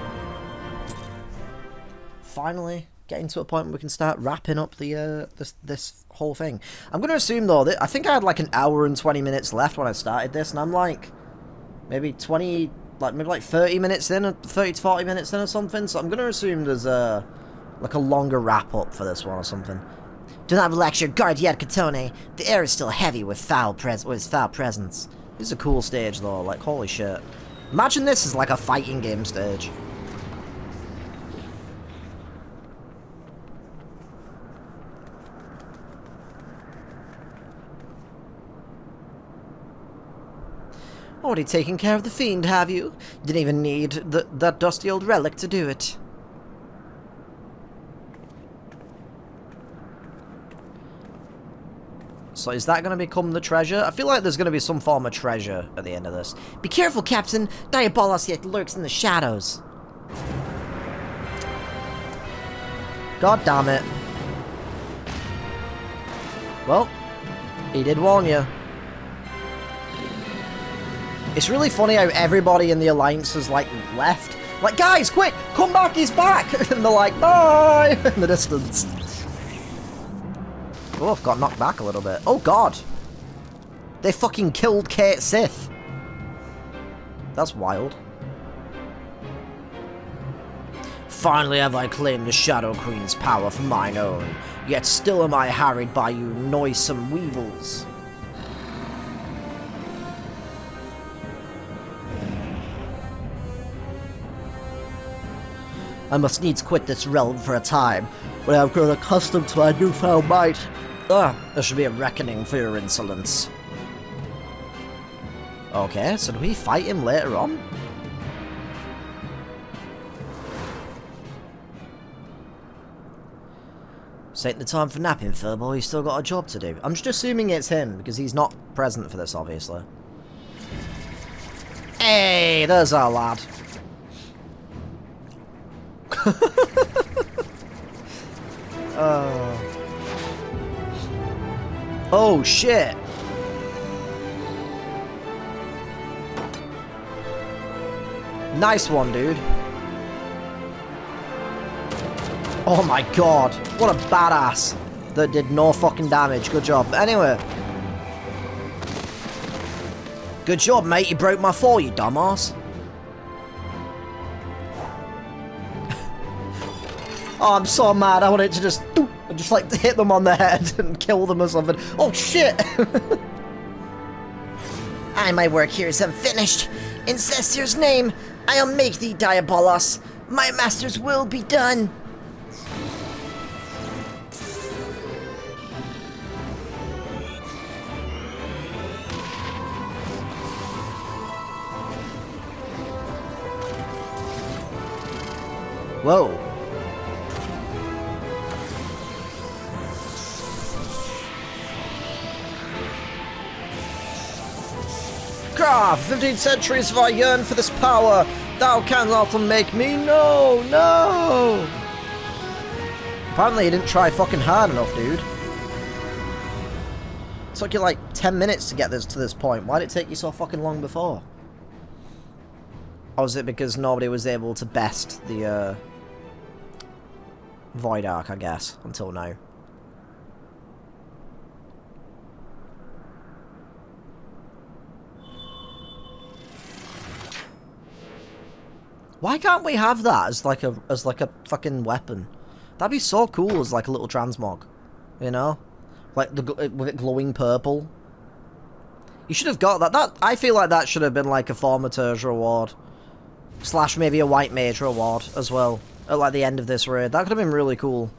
Finally getting to a point where we can start wrapping up the this whole thing. I'm going to assume, though, that I think I had like an hour and 20 minutes left when I started this, and I'm like maybe 30 minutes in, 30 to 40 minutes in or something, so I'm going to assume there's like a longer wrap-up for this one or something. Do not relax your guard yet, Katone. The air is still heavy with foul presence. This is a cool stage, though, like, holy shit. Imagine this is like a fighting game stage. Already taken care of the fiend, have you? Didn't even need that dusty old relic to do it. So is that going to become the treasure? I feel like there's going to be some form of treasure at the end of this. Be careful, Captain. Diabolos yet lurks in the shadows. God damn it. Well, he did warn you. It's really funny how everybody in the Alliance has, like, left. Like, guys, quick! Come back, he's back! And they're like, bye! In the distance. Oh, I've got knocked back a little bit. Oh, God. They fucking killed Kate Sith. That's wild. Finally have I claimed the Shadow Queen's power for mine own. Yet still am I harried by you noisome weevils. I must needs quit this realm for a time, when I have grown accustomed to my newfound might. There should be a reckoning for your insolence. Okay, so do we fight him later on? This ain't the time for napping, Furbo. He's still got a job to do. I'm just assuming it's him, because he's not present for this, obviously. Hey, there's our lad. Oh shit. Nice one, dude. Oh my god. What a badass. That did no fucking damage. Good job. Anyway. Good job, mate. You broke my fall, you dumbass. Oh, I'm so mad. I wanted to just like hit them on the head and kill them or something. Oh shit! My work here is unfinished. In Cesar's name, I'll make thee Diabolos. My master's will be done. Whoa. Ah, 15 centuries have I yearned for this power. Thou canst not make me. No, no. Apparently you didn't try fucking hard enough, dude. It took you like 10 minutes to get to this point. Why did it take you so fucking long before? Or was it because nobody was able to best the Void Arc, I guess, until now? Why can't we have that as like a fucking weapon? That'd be so cool as like a little transmog, you know, like with it glowing purple. You should have got that. I feel like that should have been like a Thaumaturge reward, / maybe a White Mage reward as well at like the end of this raid. That could have been really cool.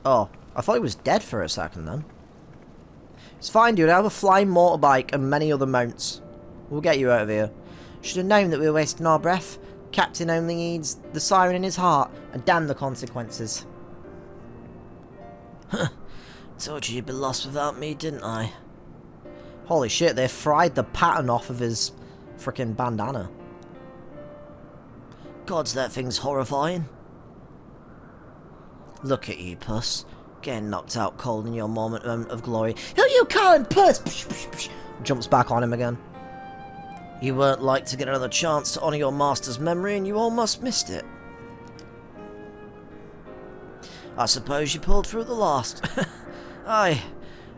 Oh, I thought he was dead for a second then. It's fine, dude. I have a flying motorbike and many other mounts. We'll get you out of here. Should have known that we were wasting our breath. Captain only needs the siren in his heart, and damn the consequences. Huh. Told you you'd be lost without me, didn't I? Holy shit, they fried the pattern off of his frickin' bandana. Gods, that thing's horrifying. Look at you, puss. Getting knocked out cold in your moment of glory. Who you calling, puss? Jumps back on him again. You weren't like to get another chance to honour your master's memory, and you almost missed it. I suppose you pulled through the last. Aye,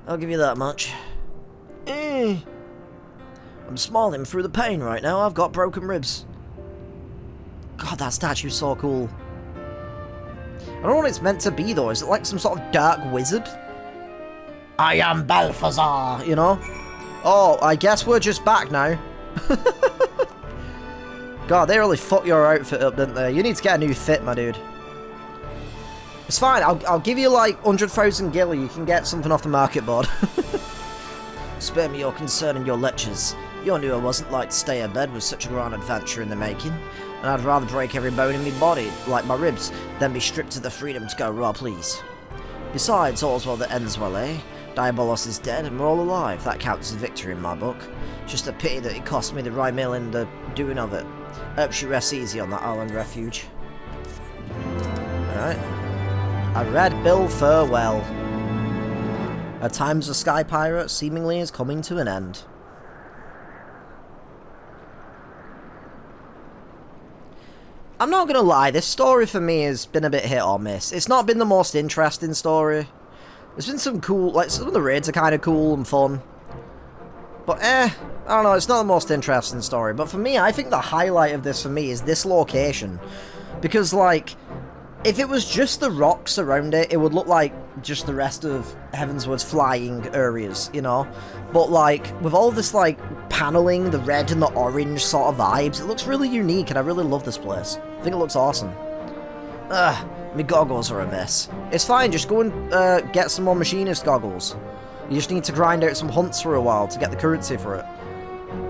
I'll give you that much. I'm smiling through the pain right now. I've got broken ribs. God, that statue's so cool. I don't know what it's meant to be, though. Is it like some sort of dark wizard? I am Balthazar, you know? Oh, I guess we're just back now. God, they really fucked your outfit up, didn't they? You need to get a new fit, my dude. It's fine, I'll give you like 100,000 gilly. You can get something off the market board. Spare me your concern and your lectures. You knew I wasn't like to stay abed with such a grand adventure in the making, and I'd rather break every bone in me body, like my ribs, than be stripped of the freedom to go raw please. Besides, all's well that ends well, eh? Diabolos is dead and we're all alive. That counts as victory in my book. Just a pity that it cost me the right mill in the doing of it. Hope she rests easy on that island refuge. Alright. A red bill farewell. Our time as a sky pirate seemingly is coming to an end. I'm not gonna lie, this story for me has been a bit hit or miss. It's not been the most interesting story. There's been some cool, like some of the raids are kind of cool and fun. But I don't know, it's not the most interesting story. But for me, I think the highlight of this for me is this location. Because like, if it was just the rocks around it, it would look like just the rest of Heavensward's flying areas, you know? But like, with all this like paneling, the red and the orange sort of vibes, it looks really unique and I really love this place. I think it looks awesome. Ugh, my goggles are a mess. It's fine, just go and get some more machinist goggles. You just need to grind out some hunts for a while to get the currency for it.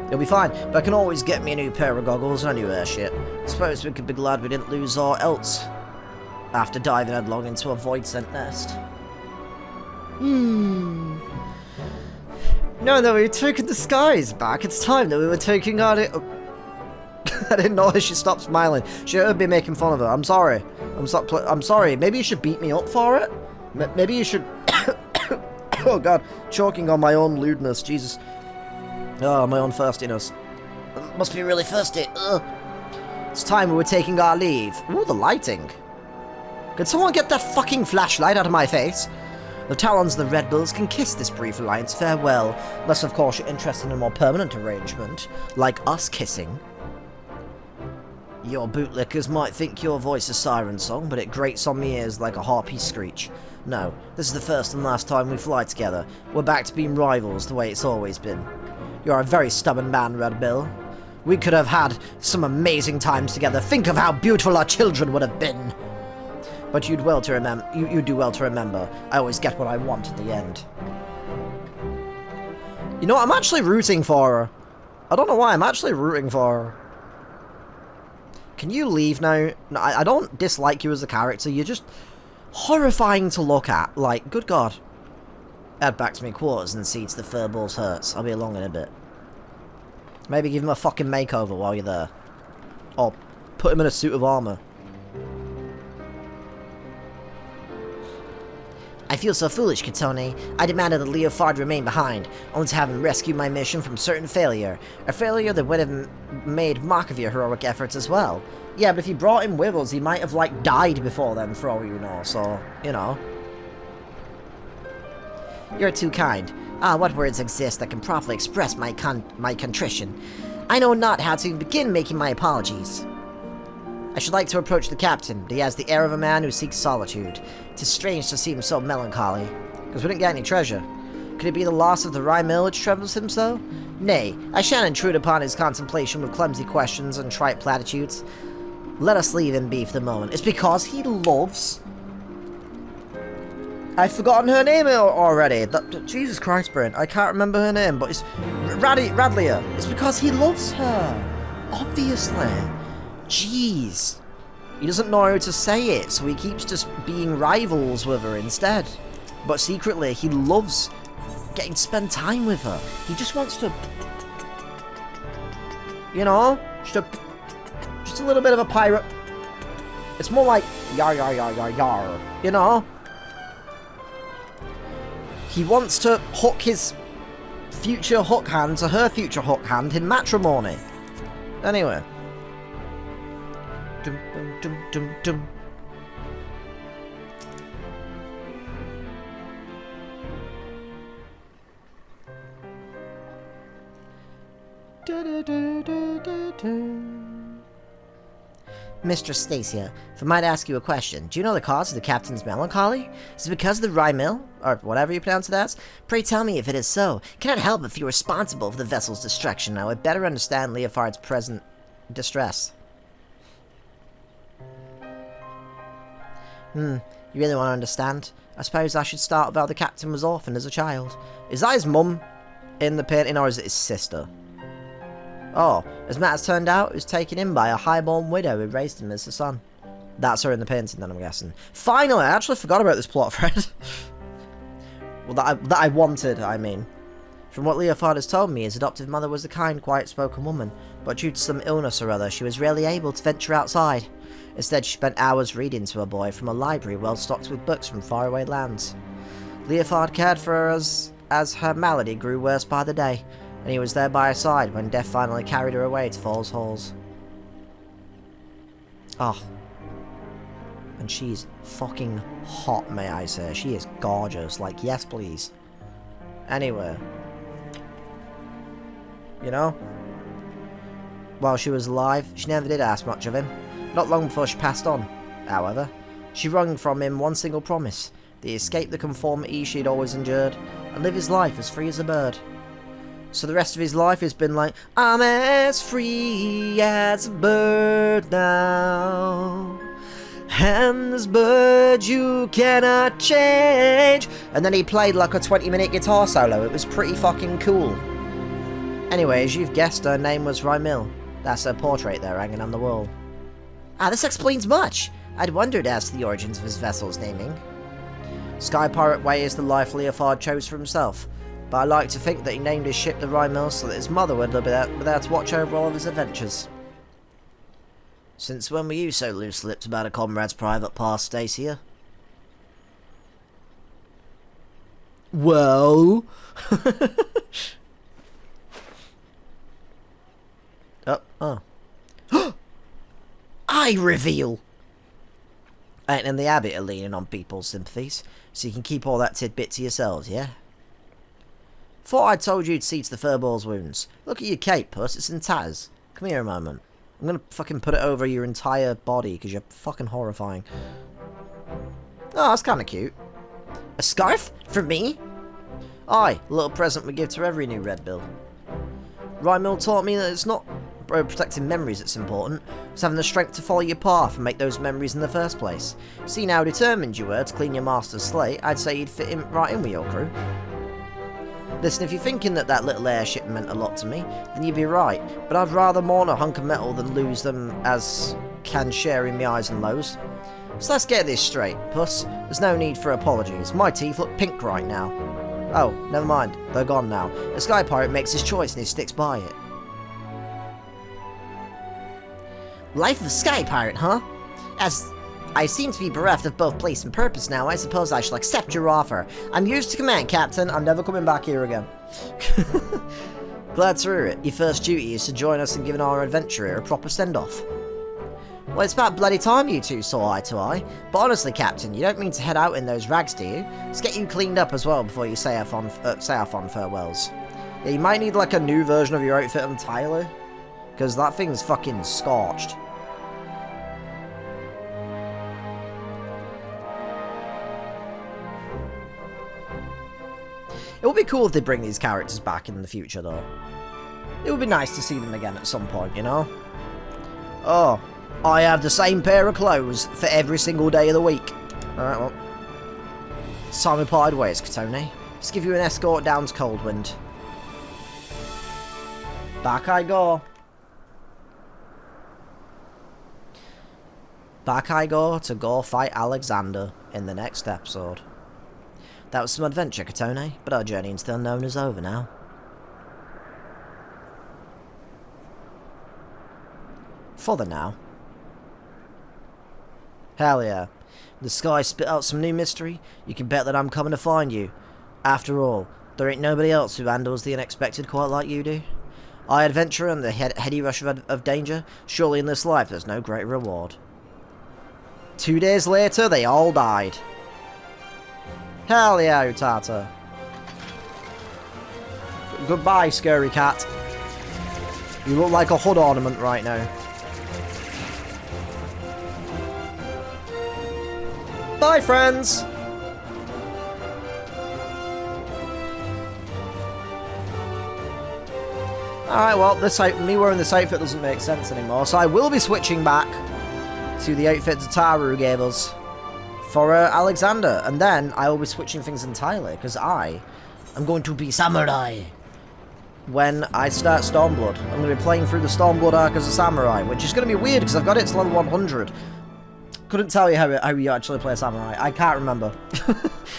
It'll be fine, but I can always get me a new pair of goggles and a new air shit. Suppose we could be glad we didn't lose our else after diving headlong into a void-sent nest. No, we were taking the skies back. It's time that we were taking our... I didn't notice she stopped smiling. She would be making fun of her. I'm sorry. I'm sorry. Maybe you should beat me up for it? Maybe you should... Oh god, choking on my own lewdness, Jesus. Oh, my own thirstiness. Must be really thirsty. Ugh. It's time we were taking our leave. Ooh, the lighting. Could someone get that fucking flashlight out of my face? The Talons and the Red Bulls can kiss this brief alliance farewell, unless of course you're interested in a more permanent arrangement, like us kissing. Your bootlickers might think your voice a siren song, but it grates on me ears like a harpy screech. No, this is the first and last time we fly together. We're back to being rivals the way it's always been. You're a very stubborn man, Red Bill. We could have had some amazing times together. Think of how beautiful our children would have been. But you do well to remember. I always get what I want at the end. You know what? I'm actually rooting for her. I don't know why. I'm actually rooting for her. Can you leave now? No, I don't dislike you as a character. You're just horrifying to look at. Like, good God. Head back to my quarters and see to the furballs hurts. I'll be along in a bit. Maybe give him a fucking makeover while you're there. Or put him in a suit of armour. I feel so foolish, Katone. I demanded that Leofard remain behind, only to have him rescue my mission from certain failure. A failure that would have made mock of your heroic efforts as well. Yeah, but if you brought him with us, he might have, like, died before then, for all you know, so, you know. You're too kind. Ah, what words exist that can properly express my contrition? I know not how to begin making my apologies. I should like to approach the captain, but he has the air of a man who seeks solitude. 'Tis strange to see him so melancholy, because we didn't get any treasure. Could it be the loss of the rye mill which troubles him so? Nay, I shan't intrude upon his contemplation with clumsy questions and trite platitudes. Let us leave him be for the moment. It's because he loves... I've forgotten her name already. Jesus Christ, Brent. I can't remember her name, but it's... Radlia. It's because he loves her. Obviously. Jeez. He doesn't know how to say it, so he keeps just being rivals with her instead. But secretly, he loves getting to spend time with her. He just wants to... You know? Just a little bit of a pirate. It's more like... Yar, yar, yar, yar, yar. You know? He wants to hook his future hook hand to her future hook hand in matrimony. Anyway. Dum, dum, dum, dum, dum. Da, da, da, da, da, da. Mistress Stacia, if I might ask you a question, do you know the cause of the captain's melancholy? Is it because of the rye mill? Or whatever you pronounce it as? Pray tell me if it is so. Cannot help but feel responsible for the vessel's destruction. I would better understand Leofard's present distress. You really want to understand? I suppose I should start with how the captain was orphaned as a child. Is that his mum in the painting, or is it his sister? Oh, as matters turned out, he was taken in by a highborn widow who raised him as a son. That's her in the painting, then, I'm guessing. Finally, I actually forgot about this plot thread. Well, that I wanted, I mean. From what Leofard has told me, his adoptive mother was a kind, quiet-spoken woman, but due to some illness or other, she was rarely able to venture outside. Instead, she spent hours reading to her boy from a library well stocked with books from faraway lands. Leofard cared for her as her malady grew worse by the day, and he was there by her side when death finally carried her away to Falls Halls. Oh. And she's fucking hot, may I say. She is gorgeous. Like, yes, please. Anyway. You know? While she was alive, she never did ask much of him. Not long before she passed on, however, she wrung from him one single promise, that he escape the conformity she had always endured, and live his life as free as a bird. So the rest of his life has been like, I'm as free as a bird now, and this bird you cannot change. And then he played like a 20-minute guitar solo. It was pretty fucking cool. Anyway, as you've guessed, her name was Rymil. That's her portrait there hanging on the wall. Ah, this explains much. I'd wondered as to the origins of his vessel's naming. Sky Pirate Way is the life Leofard chose for himself, but I like to think that he named his ship the Rymil so that his mother would be there to watch over all of his adventures. Since when were you so loose-lipped about a comrade's private past, Stacia? Well... oh. I reveal! Ain't in the habit of leaning on people's sympathies, so you can keep all that tidbit to yourselves, yeah? Thought I'd told you to see to the furball's wounds. Look at your cape, puss, it's in tatters. Come here a moment. I'm gonna fucking put it over your entire body, because you're fucking horrifying. Oh, that's kinda cute. A scarf? For me? Aye, a little present we give to every new Red Bill. Rymil taught me that it's not protecting memories that's important. It's having the strength to follow your path and make those memories in the first place. Seeing how determined you were to clean your master's slate, I'd say you'd fit right in with your crew. Listen, if you're thinking that that little airship meant a lot to me, then you'd be right, but I'd rather mourn a hunk of metal than lose them as can share in my highs and lows. So let's get this straight, puss. There's no need for apologies. My teeth look pink right now. Oh, never mind. They're gone now. The Sky Pirate makes his choice and he sticks by it. Life of the Sky Pirate, huh? As I seem to be bereft of both place and purpose now. I suppose I shall accept your offer. I'm yours to command, Captain. I'm never coming back here again. Glad to hear it. Your first duty is to join us in giving our adventurer a proper send-off. Well, it's about bloody time you two saw eye to eye. But honestly, Captain, you don't mean to head out in those rags, do you? Let's get you cleaned up as well before you say off on farewells. Yeah, you might need like a new version of your outfit entirely, because that thing's fucking scorched. It would be cool if they bring these characters back in the future, though. It would be nice to see them again at some point, you know? Oh, I have the same pair of clothes for every single day of the week. Alright, well. It's time we parted ways, Katone. Let's give you an escort down to Coldwind. Back I go. Back I go to go fight Alexander in the next episode. That was some adventure, Katone, but our journey into the unknown is over now. For the now. Hell yeah. The sky spit out some new mystery. You can bet that I'm coming to find you. After all, there ain't nobody else who handles the unexpected quite like you do. I adventure in the heady rush of danger. Surely in this life there's no great reward. 2 days later, they all died. Hell yeah, Utata. Goodbye, scary cat. You look like a hood ornament right now. Bye, friends! Alright, well, me wearing this outfit doesn't make sense anymore, so I will be switching back to the outfit Tataru gave us for Alexander, and then I will be switching things entirely, because I am going to be samurai when I start Stormblood. I'm going to be playing through the Stormblood arc as a samurai, which is going to be weird, because I've got it to level 100. Couldn't tell you how you actually play a samurai. I can't remember.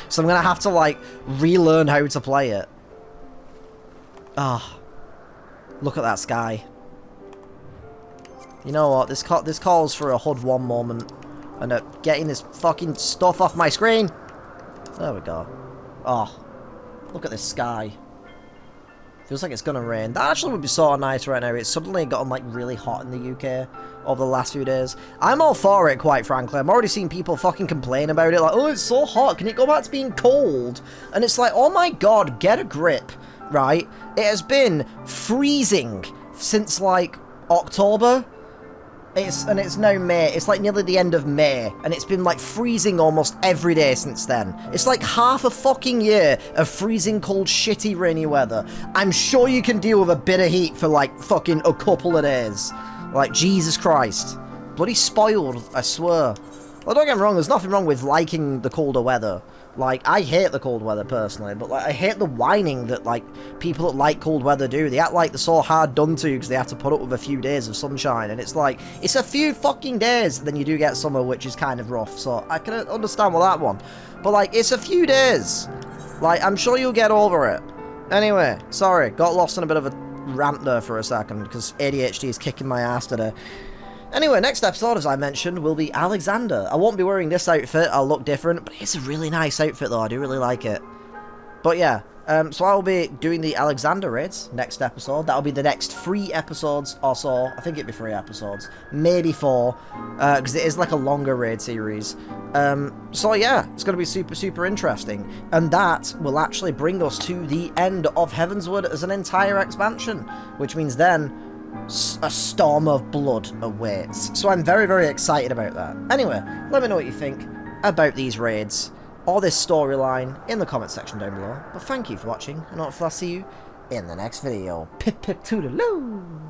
So I'm going to have to, like, relearn how to play it. Ah. Look at that sky. You know what? This calls for a HUD 1 moment. And getting this fucking stuff off my screen. There we go. Oh. Look at this sky. Feels like it's gonna rain. That actually would be sort of nice right now. It's suddenly gotten like really hot in the UK over the last few days. I'm all for it, quite frankly. I'm already seeing people fucking complain about it. Like, oh, it's so hot. Can it go back to being cold? And it's like, oh my god, get a grip. Right? It has been freezing since like October. It's now May. It's like nearly the end of May, and it's been like freezing almost every day since then. It's like half a fucking year of freezing cold, shitty, rainy weather. I'm sure you can deal with a bit of heat for like fucking a couple of days. Like, Jesus Christ. Bloody spoiled, I swear. Well, don't get me wrong, there's nothing wrong with liking the colder weather. Like, I hate the cold weather personally, but like, I hate the whining that like people that like cold weather do. They act like they're so hard done to because they have to put up with a few days of sunshine, and it's like, it's a few fucking days, then you do get summer, which is kind of rough, so I can understand with that one. But like, it's a few days. Like, I'm sure you'll get over it. Anyway, sorry, got lost in a bit of a rant there for a second, because ADHD is kicking my ass today. Anyway, next episode, as I mentioned, will be Alexander. I won't be wearing this outfit, I'll look different, but it's a really nice outfit though, I do really like it. But yeah, so I'll be doing the Alexander raids next episode. That'll be the next 3 episodes or so. I think it'd be 3 episodes, maybe 4, because it is like a longer raid series. So yeah, it's going to be super, super interesting. And that will actually bring us to the end of Heavensward as an entire expansion, which means then a storm of blood awaits. So I'm very, very excited about that. Anyway, let me know what you think about these raids or this storyline in the comment section down below. But thank you for watching, and hopefully I'll see you in the next video. Pip pip toodaloo!